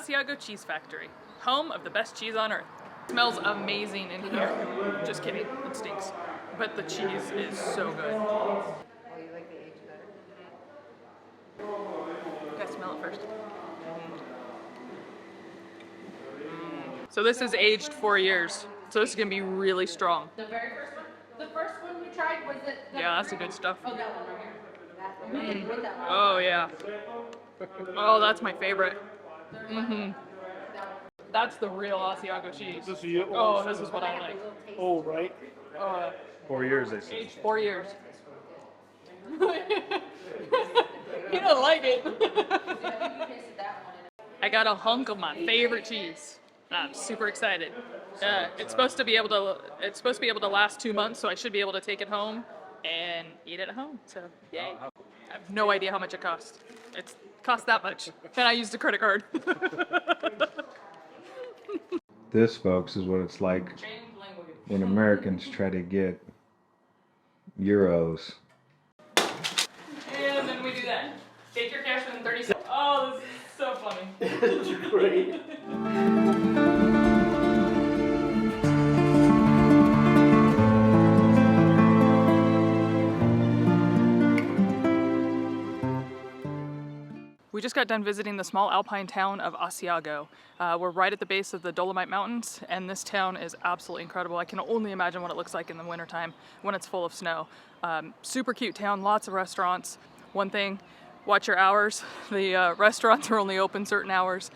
Asiago Cheese Factory, home of the best cheese on earth. It smells amazing in here. Just kidding, it stinks. But the cheese is so good. Oh, you like the age better? You guys smell it first. So this is aged 4 years. So this is gonna be really strong. The very first one? The first one you tried, was it? Yeah, that's the good stuff. Oh, that one right here. That one. With that one. Oh yeah. Oh, that's my favorite. That's the real Asiago cheese. This is you? Oh, this is what I like. Oh, right. 4 years, they said. Aged 4 years. You don't like it. I got a hunk of my favorite cheese. I'm super excited. It's supposed to be able to last 2 months, so I should be able to take it home and eat it at home. So yay! I have no idea how much it cost. It cost that much, and I used a credit card. This, folks, is what it's like when Americans try to get euros. And then we do that. Take your cash within 30 seconds. Oh, this is so funny. That's great. We just got done visiting the small alpine town of Asiago. We're right at the base of the Dolomite Mountains, and this town is absolutely incredible. I can only imagine what it looks like in the wintertime when it's full of snow. Super cute town, lots of restaurants. One thing, watch your hours. The restaurants are only open certain hours.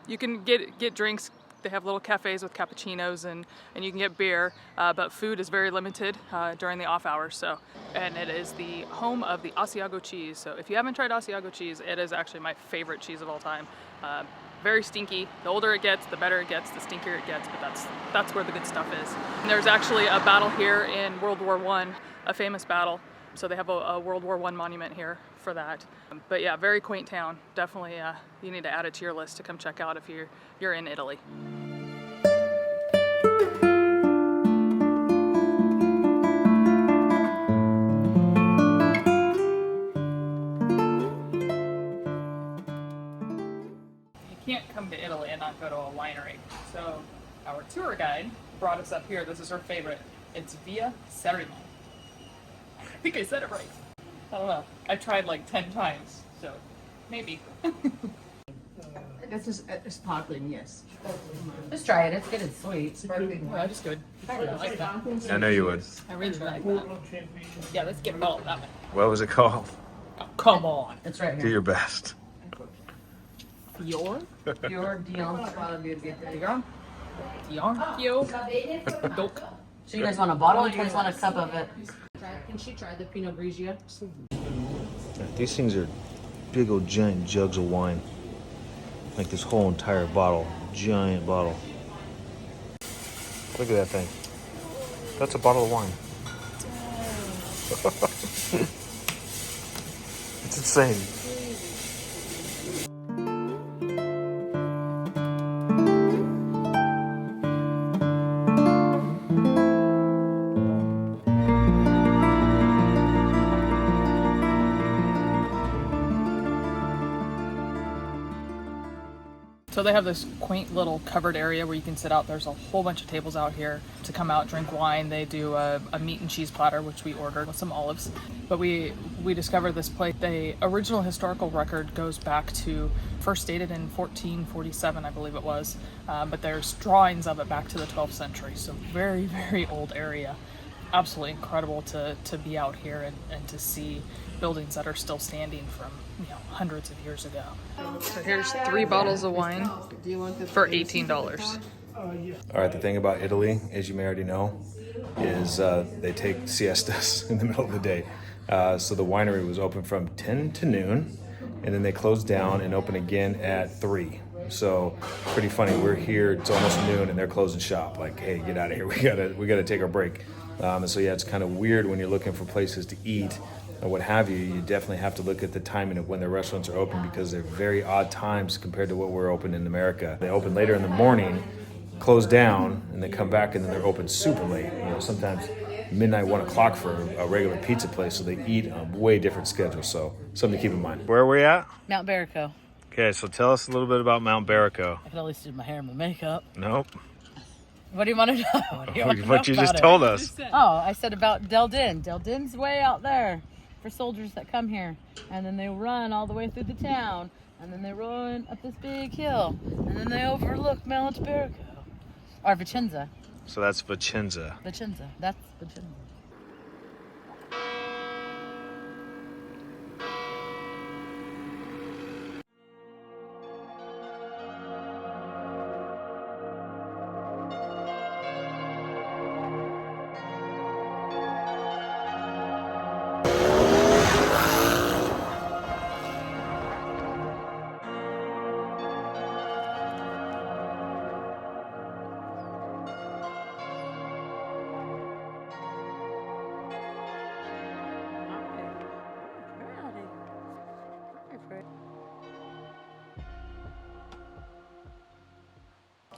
You can get drinks. They have little cafes with cappuccinos and you can get beer, but food is very limited during the off hours. So, and it is the home of the Asiago cheese. So if you haven't tried Asiago cheese, it is actually my favorite cheese of all time. Very stinky. The older it gets, the better it gets, the stinkier it gets, but that's where the good stuff is. And there's actually a battle here in World War I, a famous battle. So they have a World War I monument here for that. But yeah, very quaint town. Definitely you need to add it to your list to come check out if you're in Italy. You can't come to Italy and not go to a winery. So our tour guide brought us up here. This is her favorite. It's Via Sirmione. I think I said it right. I don't know. I tried like 10 times, so maybe. This is sparkling, yes. Just try it. It's good. It's sweet. Sparkling. Well, that's good. I really like that. I know you would. I really like that. Yeah, let's get all of that one. What was it called? Oh, come on. It's right Do here. your best. Your Dion. Doc. So you guys want a bottle or you guys want a cup of it? Can she try the Pinot Grigio? These things are big old giant jugs of wine. Like this whole entire bottle. Giant bottle. Look at that thing. That's a bottle of wine. It's insane. So they have this quaint little covered area where you can sit out. There's a whole bunch of tables out here to come out, drink wine. They do a meat and cheese platter, which we ordered with some olives. But we discovered this place. The original historical record goes back to, first dated in 1447, I believe it was. But there's drawings of it back to the 12th century. So very, very old area. Absolutely incredible to be out here and to see buildings that are still standing from hundreds of years ago. So here's 3 bottles of wine for $18. All right, the thing about Italy, as you may already know, is they take siestas in the middle of the day. So the winery was open from 10 to noon, and then they closed down and open again at 3. So pretty funny. We're here, it's almost noon, and they're closing shop. Like, hey, get out of here. We gotta take our break. And so yeah, it's kind of weird when you're looking for places to eat or what have you. You definitely have to look at the timing of when the restaurants are open because they're very odd times compared to what we're open in America. They open later in the morning, close down, and then come back, and then they're open super late. Sometimes midnight, 1 o'clock for a regular pizza place. So they eat a way different schedule. So something to keep in mind. Where are we at? Mount Barico. Okay, so tell us a little bit about Mount Barraco. I can at least do my hair and my makeup. Nope. What do you want to know? What, do you want to know What you about just it? told us. Oh, I said about Del Din. Del Din's way out there for soldiers that come here. And then they run all the way through the town. And then they run up this big hill. And then they overlook Mount Barraco. Or Vicenza. So that's Vicenza. Vicenza. That's Vicenza.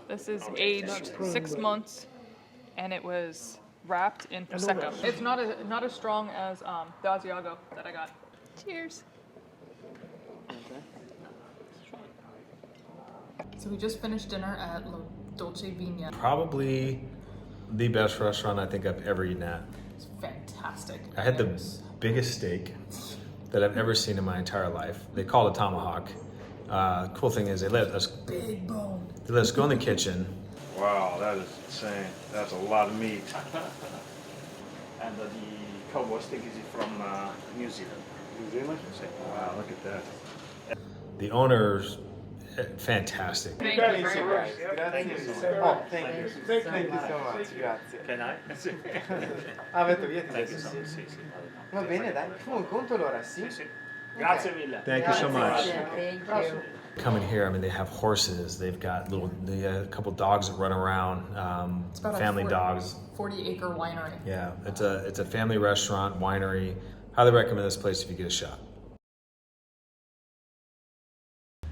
This is aged 6 months, and it was wrapped in prosecco. It's not as strong as the Asiago that I got. Cheers. So we just finished dinner at La Dolce Vina. Probably the best restaurant I think I've ever eaten at. It's fantastic. I had the biggest steak that I've ever seen in my entire life. They call it tomahawk. Cool thing is they let us Big bone. they let us go in the kitchen. Wow, that is insane. That's a lot of meat. And the cowboy steak is from New Zealand. New Zealand? Wow, look at that. The owner's fantastic. Thank you very much. Thank you so much. Oh, thank you. Thank you so much, grazie. Can I? Avete via Thank you so much. Sì, sì. Va bene, dai. Facciamo un conto allora, sì? Sì. Grazie mille. Thank you so much. Thank you. Coming here, I mean, they have horses. They've got a couple dogs that run around. It's about Family a dogs. 40-acre winery. Yeah, it's a family restaurant, winery. Highly recommend this place if you get a shot.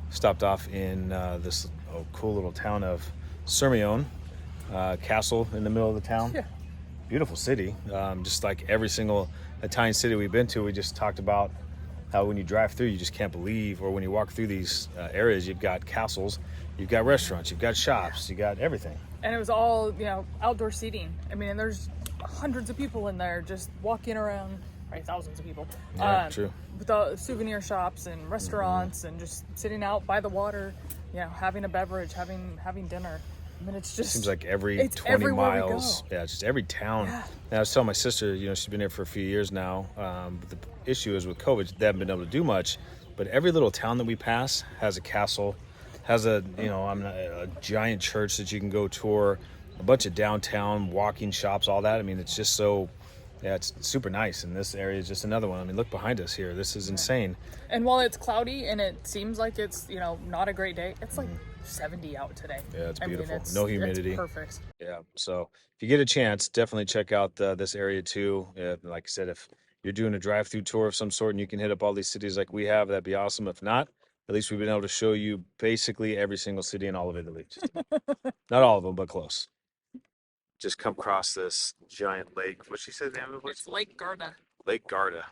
Stopped off in this cool little town of Sirmione, castle in the middle of the town. Yeah. Beautiful city. Just like every single Italian city we've been to, we just talked about how when you drive through, you just can't believe, or when you walk through these areas, you've got castles, you've got restaurants, you've got shops, you got everything. And it was all, outdoor seating. I mean, and there's hundreds of people in there just walking around, right? Thousands of people. Yeah, true. With the souvenir shops and restaurants and just sitting out by the water, having a beverage, having dinner. I mean, it's just Seems like every it's 20 everywhere we miles. go. Yeah, just every town. Yeah. And I was telling my sister, she's been here for a few years now. But the issue is with COVID, they haven't been able to do much. But every little town that we pass has a castle, has a giant church that you can go tour, a bunch of downtown walking shops, all that. I mean, it's just it's super nice. And this area is just another one. I mean, look behind us here. This is insane. And while it's cloudy and it seems like it's, not a great day, it's like 70 out today. Yeah, it's I mean, beautiful. No humidity. It's perfect. Yeah, so if you get a chance, definitely check out this area too. Like I said, if you're doing a drive-through tour of some sort and you can hit up all these cities like we have, that'd be awesome. If not, at least we've been able to show you basically every single city in all of Italy. Not all of them, but close. Just come across this giant lake. What'd she say the name of it? It's Lake Garda. Lake Garda.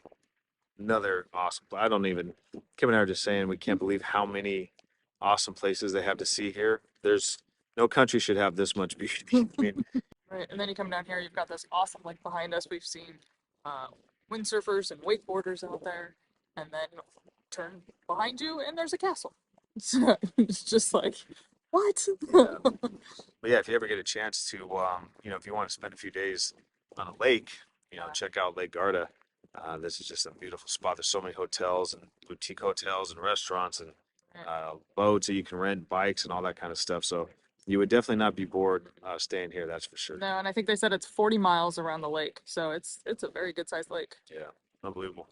Another awesome. Kim and I are just saying we can't believe how many awesome places they have to see here. There's no country should have this much beauty. I mean, Right, and then you come down here, you've got this awesome lake behind us. We've seen windsurfers and wakeboarders out there, and then turn behind you, and there's a castle. So it's just like, what? but yeah, if you ever get a chance to, if you want to spend a few days on a lake, check out Lake Garda. This is just a beautiful spot. There's so many hotels and boutique hotels and restaurants and boats that you can rent, bikes and all that kind of stuff. So you would definitely not be bored staying here. That's for sure. No, and I think they said it's 40 miles around the lake, so it's a very good sized lake. Yeah, unbelievable.